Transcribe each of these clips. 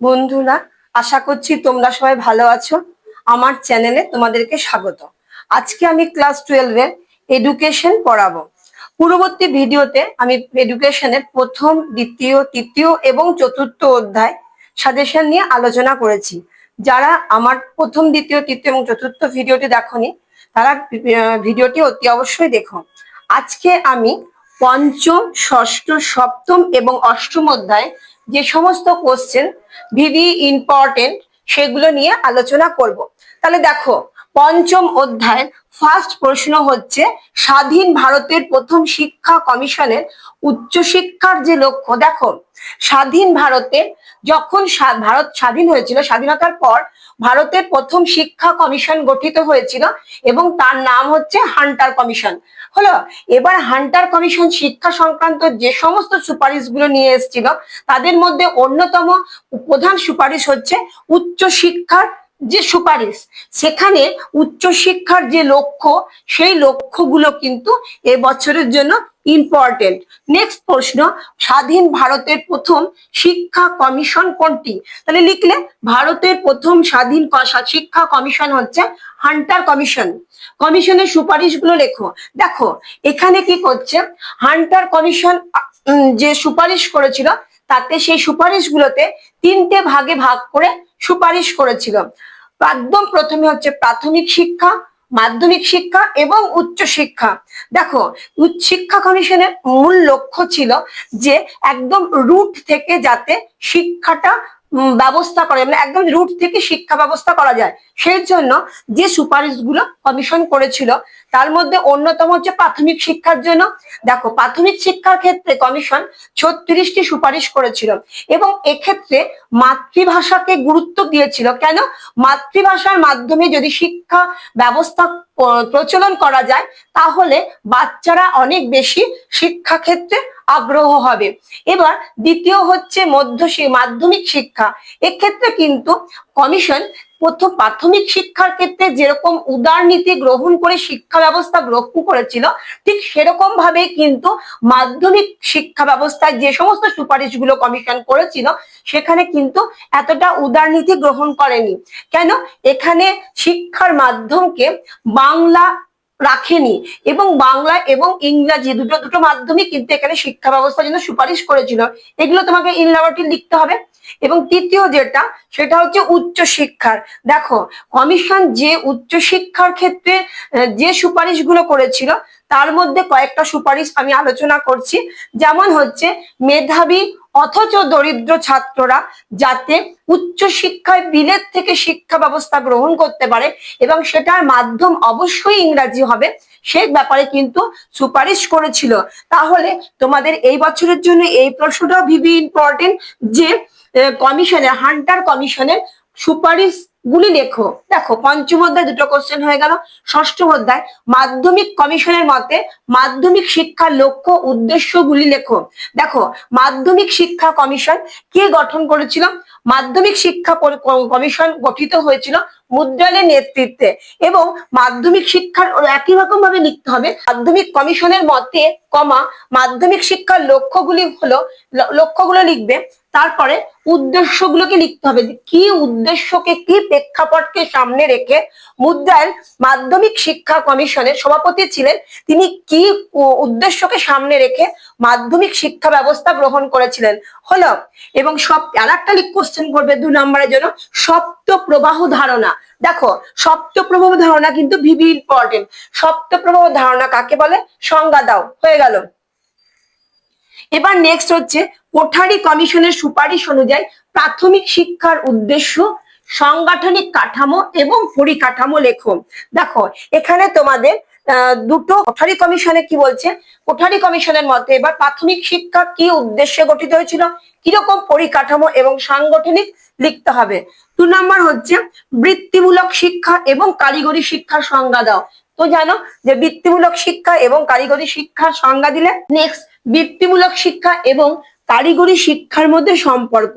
বন্ধুরা, আশা করছি তোমরা সবাই ভালো আছো। আমার চ্যানেলে তোমাদেরকে স্বাগত। আজকে আমি ক্লাস 12 এর এডুকেশন পড়াবো। পূর্ববর্তী ভিডিওতে আমি এডুকেশনের প্রথম, দ্বিতীয়, তৃতীয় এবং চতুর্থ অধ্যায় সাজেশন নিয়ে আলোচনা করেছি। যারা আমার প্রথম, দ্বিতীয়, তৃতীয় এবং চতুর্থ ভিডিওটি দেখোনি তারা ভিডিওটি অতি অবশ্যই দেখো। আজকে আমি পঞ্চম, ষষ্ঠ, সপ্তম এবং অষ্টম অধ্যায় যে সমস্ত কোশ্চেন ভিভি ইম্পর্টেন্ট সেগুলো নিয়ে আলোচনা করব। তাহলে দেখো, পঞ্চম অধ্যায়ের ফার্স্ট প্রশ্ন হচ্ছে, স্বাধীন ভারতের প্রথম শিক্ষা কমিশনের উচ্চশিক্ষার যে লক্ষ্য। দেখো, স্বাধীন ভারতের যখন ভারত স্বাধীন হয়েছিল, স্বাধীনতার পর ভারতের প্রথম শিক্ষা কমিশন গঠিত হয়েছিল এবং তার নাম হচ্ছে হান্টার কমিশন। হলো, এবার হান্টার কমিশন শিক্ষা সংক্রান্ত যে সমস্ত সুপারিশগুলো নিয়ে এসেছিল তাদের মধ্যে অন্যতম প্রধান সুপারিশ হচ্ছে উচ্চশিক্ষার যে সুপারিশ। সেখানে উচ্চশিক্ষার যে লক্ষ্য, সেই লক্ষ্যগুলো কিন্তু এবছরের জন্য ইম্পর্টেন্ট। নেক্সট প্রশ্ন, স্বাধীন ভারতের প্রথম শিক্ষা কমিশন কোনটি? তাহলে লিখলে ভারতের প্রথম স্বাধীন শিক্ষা কমিশন হচ্ছে হান্টার কমিশন। কমিশনের সুপারিশগুলো লেখো। দেখো, এখানে কি করছে, হান্টার কমিশন যে সুপারিশ করেছিল তাতে সেই সুপারিশগুলোতে তিনটে ভাগে ভাগ করে সুপারিশ করেছিল। একদম প্রথমে হচ্ছে প্রাথমিক শিক্ষা, মাধ্যমিক শিক্ষা এবং উচ্চ শিক্ষা। দেখো, শিক্ষা কমিশনের মূল লক্ষ্য ছিল যে একদম রুট থেকে যাতে শিক্ষাটা ব্যবস্থা করে, মানে একদম রুট থেকে শিক্ষা ব্যবস্থা করা যায়, সেই জন্য যে সুপারিশগুলো কমিশন করেছিল তার মধ্যে অন্যতম হচ্ছে প্রাথমিক শিক্ষার জন্য। দেখো, প্রাথমিক শিক্ষার ক্ষেত্রে কমিশন 36টি সুপারিশ করেছিল এবং এক্ষেত্রে মাতৃভাষাকে গুরুত্ব দিয়েছিল। কেন? মাতৃভাষার মাধ্যমে যদি শিক্ষা ব্যবস্থা প্রচলন করা যায় তাহলে বাচ্চারা অনেক বেশি শিক্ষা ক্ষেত্রে আগ্রহ হবে। এবার দ্বিতীয় হচ্ছে মাধ্যমিক শিক্ষা। এক্ষেত্রে কিন্তু কমিশন প্রথম প্রাথমিক শিক্ষার ক্ষেত্রে যেরকম উদারনীতি গ্রহণ করে শিক্ষা ব্যবস্থা গ্রহণ করেছিল, ঠিক সেরকম ভাবে কিন্তু মাধ্যমিক শিক্ষা ব্যবস্থায় যে সমস্ত সুপারিশগুলো কমিশন করেছিল সেখানে কিন্তু এতটা উদারনীতি গ্রহণ করেনি। কেন? এখানে শিক্ষার মাধ্যমকে বাংলা রাখেনি এবং বাংলা এবং ইংরাজি দুটো মাধ্যমে কিন্তু এখানে শিক্ষা ব্যবস্থার জন্য সুপারিশ করেছিল। এগুলো তোমাকে ইন ল্যাবরেটরি লিখতে হবে। এবং তৃতীয় যেটা, সেটা হচ্ছে উচ্চ শিক্ষার। দেখো, কমিশন যে উচ্চ শিক্ষার ক্ষেত্রে যে সুপারিশগুলো করেছিল তার মধ্যে কয়েকটা সুপারিশ আমি আলোচনা করছি। যেমন হচ্ছে মেধাবী অথচ দরিদ্র ছাত্ররা যাতে উচ্চ শিক্ষায় বিলেত থেকে শিক্ষা ব্যবস্থা গ্রহণ করতে পারে এবং সেটার মাধ্যম অবশ্যই ইংরাজি হবে, সেই ব্যাপারে কিন্তু সুপারিশ করেছিল। তাহলে তোমাদের এই বছরের জন্য এই প্রশ্নটাও ভিভি ইম্পর্টেন্ট যে কমিশনের, হান্টার কমিশনের সুপারিশ গুলি লেখো। দেখো, পঞ্চম অধ্যায় দুটো কোশ্চেন হয়ে গেল। ষষ্ঠ অধ্যায় মাধ্যমিক কমিশনের মতে মাধ্যমিক শিক্ষার লক্ষ্য উদ্দেশ্যগুলি লেখো। দেখো, মাধ্যমিক শিক্ষা কমিশন কে গঠন করেছিল? মাধ্যমিক শিক্ষা কমিশন গঠিত হয়েছিল মুদ্রালের নেতৃত্বে এবং মাধ্যমিক শিক্ষার একই রকম ভাবে লিখতে হবে। মাধ্যমিক কমিশনের মতে মাধ্যমিক শিক্ষার লক্ষ্যগুলো লিখবে, তারপরে উদ্দেশ্যগুলোকে লিখতে হবে যে কি উদ্দেশ্যকে, কি প্রেক্ষাপটকে সামনে রেখে মুদ্রাল মাধ্যমিক শিক্ষা কমিশনের সভাপতি ছিলেন, তিনি কি উদ্দেশ্যকে সামনে রেখে মাধ্যমিক শিক্ষা ব্যবস্থা গ্রহণ করেছিলেন। হলো, এবং আর একটা কোশ্চেন করবে 2 নম্বরের জন্য, সপ্ত প্রবাহ ধারণা। দেখো, সপ্ত প্রবাহ ধারণা কিন্তু ভিভি ইম্পর্টেন্ট। সপ্ত প্রবাহ ধারণা কাকে বলে? সংজ্ঞা দাও। হয়ে গেল। এবার নেক্সট হচ্ছে কোঠারি কমিশনের সুপারিশ অনুযায়ী প্রাথমিক শিক্ষার উদ্দেশ্য, সাংগঠনিক কাঠামো এবং পরিকাঠামো লেখো। দেখো, এখানে তোমাদের দুটো কোঠারি কমিশনে কি বলছে, কোঠারি কমিশনের মতে এবার প্রাথমিক শিক্ষা কি উদ্দেশ্যে গঠিত হয়েছিল, কিরকম পরিকাঠামো এবং সাংগঠনিক লিখতে হবে। 2 নম্বর হচ্ছে বৃত্তিমূলক শিক্ষা এবং কারিগরি শিক্ষার সংজ্ঞা দাও। তো জানো যে বৃত্তিমূলক শিক্ষা এবং কারিগরি শিক্ষার সংজ্ঞা দিলে। নেক্সট, বৃত্তিমূলক শিক্ষা এবং কারিগরি শিক্ষার মধ্যে সম্পর্ক।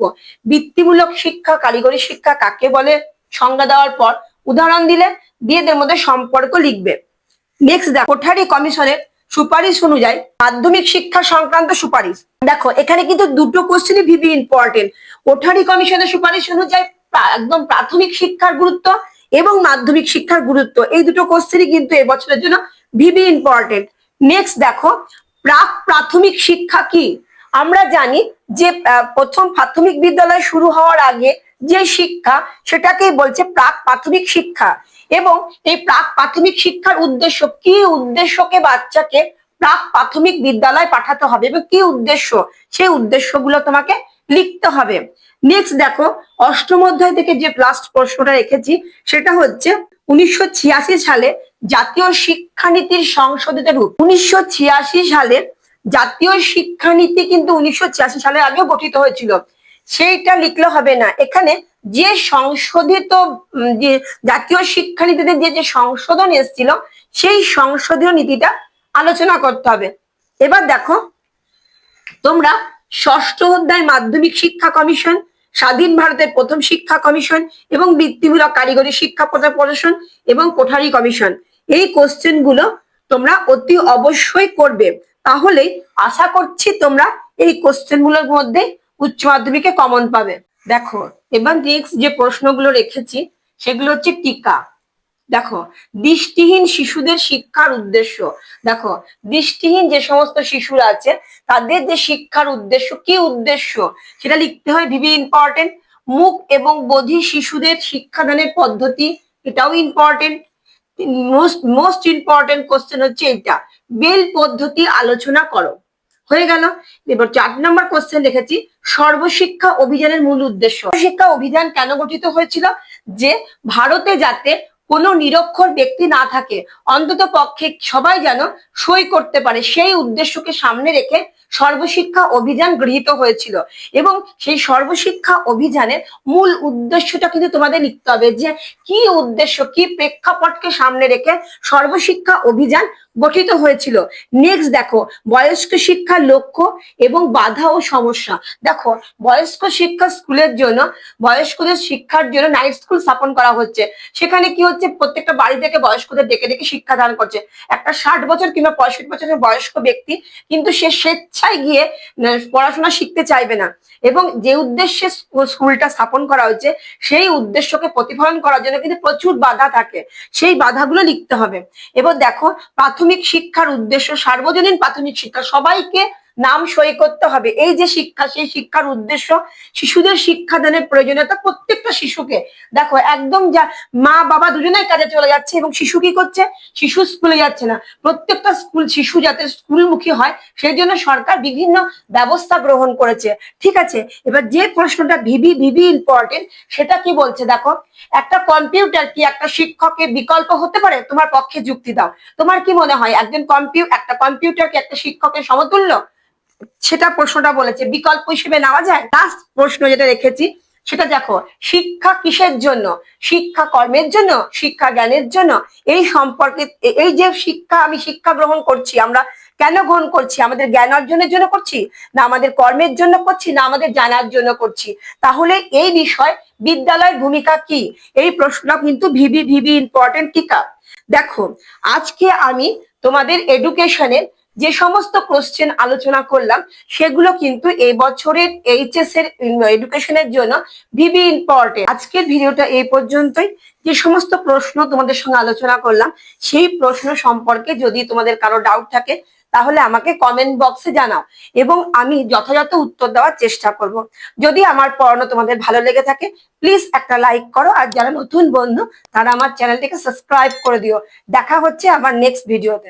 বৃত্তিমূলক শিক্ষা, কারিগরি শিক্ষা কাকে বলে সংজ্ঞা দেওয়ার পর উদাহরণ দিলে, দিয়ে এদের মধ্যে সম্পর্ক লিখবে। নেক্সট, কোঠারি কমিশনের সুপারিশ অনুযায়ী মাধ্যমিক শিক্ষা সংক্রান্ত সুপারিশ। দেখো এখানে কিন্তু দুটো কোশ্চেনই ভিভি ইম্পর্টেন্ট। কোঠারি কমিশনের সুপারিশ অনুযায়ী একদম প্রাথমিক শিক্ষার গুরুত্ব এবং মাধ্যমিক শিক্ষার গুরুত্ব, এই দুটো কোশ্চেনই কিন্তু এবছরের জন্য ভিভি ইম্পর্টেন্ট। নেক্সট দেখো, প্রাক প্রাথমিক শিক্ষা কি? আমরা জানি যে প্রথম প্রাথমিক বিদ্যালয় শুরু হওয়ার আগে যে শিক্ষা সেটাকেই বলছে প্রাক প্রাথমিক শিক্ষা। এবং এই প্রাক প্রাথমিক শিক্ষার উদ্দেশ্য কি, উদ্দেশ্যকে বাচ্চাকে প্রাক প্রাথমিক বিদ্যালয় পাঠাতে হবে এবং কি উদ্দেশ্য, সেই উদ্দেশ্যগুলো তোমাকে লিখতে হবে। নেক্সট দেখো, অষ্টম অধ্যায় থেকে যে লাস্ট প্রশ্নটা রেখেছি সেটা হচ্ছে 1986 সালে জাতীয় শিক্ষানীতির সংশোধিত রূপ। 1986 সালের জাতীয় শিক্ষানীতি কিন্তু 1986 সালের আগে গঠিত হয়েছিল, সেইটা লিখলে হবে না। এখানে যে সংশোধিত যে জাতীয় শিক্ষানীতিতে যে সংশোধন এসেছিল সেই সংশোধনীয় নীতিটা আলোচনা করতে হবে। এবার দেখো তোমরা ষষ্ঠ অধ্যায় মাধ্যমিক শিক্ষা কমিশন, স্বাধীন ভারতের প্রথম শিক্ষা কমিশন এবং বৃত্তিমূলক কারিগরি শিক্ষা প্রদর্শন এবং কোঠারি কমিশন, এই কোশ্চেন গুলো তোমরা অতি অবশ্যই করবে। তাহলে আশা করছি তোমরা এই কোশ্চেন গুলোর মধ্যে উচ্চ মাধ্যমিকে কমন পাবে। দেখো এবার নেক্সট যে প্রশ্নগুলো রেখেছি সেগুলো হচ্ছে টিকা। দেখো দৃষ্টিহীন শিশুদের শিক্ষার উদ্দেশ্য। দেখো দৃষ্টিহীন যে সমস্ত শিশুরা আছে তাদের যে শিক্ষার উদ্দেশ্য, কি উদ্দেশ্য সেটা লিখতে হয়, ভিভি ইম্পর্টেন্ট। মুখ এবং বধির শিশুদের শিক্ষাদানের পদ্ধতি, এটাও ইম্পর্টেন্ট। মোস্ট ইম্পর্টেন্ট কোশ্চেন হচ্ছে এটা, বেল পদ্ধতি আলোচনা করো। হয়ে গেল। এবার 4 নম্বর কোশ্চেন দেখেছি, সর্বশিক্ষা অভিযানের মূল উদ্দেশ্য। শিক্ষা অভিযান কেন গঠিত হয়েছিল? যে ভারতে যাতে কোনো নিরক্ষর ব্যক্তি না থাকে, অন্তত পক্ষে সবাই যেন সই করতে পারে, সেই উদ্দেশ্যকে সামনে রেখে সর্বশিক্ষা অভিযান গৃহীত হয়েছিল। এবং সেই সর্বশিক্ষা অভিযানের মূল উদ্দেশ্যটা কিন্তু তোমাদের লিখতে হবে, যে কি উদ্দেশ্য, কি প্রেক্ষাপটকে সামনে রেখে সর্বশিক্ষা অভিযান গঠিত হয়েছিল। নেক্সট দেখো, বয়স্ক শিক্ষার লক্ষ্য এবং বাধা ও সমস্যা। দেখো বয়স্ক শিক্ষা স্কুলের জন্য, বয়স্কদের শিক্ষার জন্য নাইট স্কুল স্থাপন করা হচ্ছে। সেখানে কি হচ্ছে, প্রত্যেকটা বাড়ি থেকে বয়স্কদের ডেকে ডেকে শিক্ষাদান করছে। একটা 60 বছর কিংবা 65 বছরের বয়স্ক ব্যক্তি কিন্তু সে স্বেচ্ছায় গিয়ে পড়াশোনা শিখতে চাইবে না, এবং যে উদ্দেশ্যে স্কুলটা স্থাপন করা হচ্ছে সেই উদ্দেশ্যকে প্রতিফলন করার জন্য কিন্তু প্রচুর বাধা থাকে, সেই বাধাগুলো লিখতে হবে। এবার দেখো প্রাথমিক শিক্ষার উদ্দেশ্য, সার্বজনীন প্রাথমিক শিক্ষা, সবাইকে নাম সই করতে হবে। এই যে শিক্ষা, সেই শিক্ষার উদ্দেশ্য শিশুদের শিক্ষাদানের প্রয়োজনীয়তা প্রত্যেকটা শিশুকে। দেখো একদম যা মা বাবা দুজনেই কাজে চলে যাচ্ছে এবং শিশু কি করছে, শিশু স্কুলে যাচ্ছে না। প্রত্যেকটা স্কুল শিশু যাতে স্কুলমুখী হয় সেই জন্য সরকার বিভিন্ন ব্যবস্থা গ্রহণ করেছে। ঠিক আছে, এবার যে প্রশ্নটা ভিভি ইম্পর্টেন্ট সেটা কি বলছে দেখো, একটা কম্পিউটার কি একটা শিক্ষকের বিকল্প হতে পারে? তোমার পক্ষে যুক্তি দাও। তোমার কি মনে হয় একটা কম্পিউটার কি একটা শিক্ষকের সমতুল্য? সেটা প্রশ্নটা বলেছে, বিকল্প হিসেবে নেওয়া যায়। লাস্ট প্রশ্ন যেটা রেখেছি সেটা দেখো, শিক্ষা কিসের জন্য? শিক্ষা কর্মের জন্য, শিক্ষা জ্ঞানের জন্য। এই সম্পর্কে, এই যে শিক্ষা, আমি শিক্ষা গ্রহণ করছি, আমরা কেন গ্রহণ করছি? আমাদের জ্ঞান অর্জনের জন্য করছি, না আমাদের কর্মের জন্য করছি, না আমাদের জানার জন্য করছি? তাহলে এই বিষয় বিদ্যালয়ের ভূমিকা কি, এই প্রশ্নটা কিন্তু ভিভি ইম্পর্টেন্ট। টিকা। দেখো আজকে আমি তোমাদের এডুকেশনের যে সমস্ত কোশ্চেন আলোচনা করলাম সেগুলো কিন্তু এই বছরের এইচএস এর এডুকেশনের জন্য ভিভি ইম্পর্টেন্ট। আজকের ভিডিওটা এই পর্যন্তই। যে সমস্ত প্রশ্ন তোমাদের সঙ্গে আলোচনা করলাম সেই প্রশ্ন সম্পর্কে যদি তোমাদের কারো ডাউট থাকে তাহলে আমাকে কমেন্ট বক্সে জানাও এবং আমি যথাযথ উত্তর দেওয়ার চেষ্টা করব। যদি আমার পড়ানো তোমাদের ভালো লেগে থাকে প্লিজ একটা লাইক করো, আর যারা নতুন বন্ধু তারা আমার চ্যানেলটিকে সাবস্ক্রাইব করে দিও। দেখা হচ্ছে আমার নেক্সট ভিডিওতে।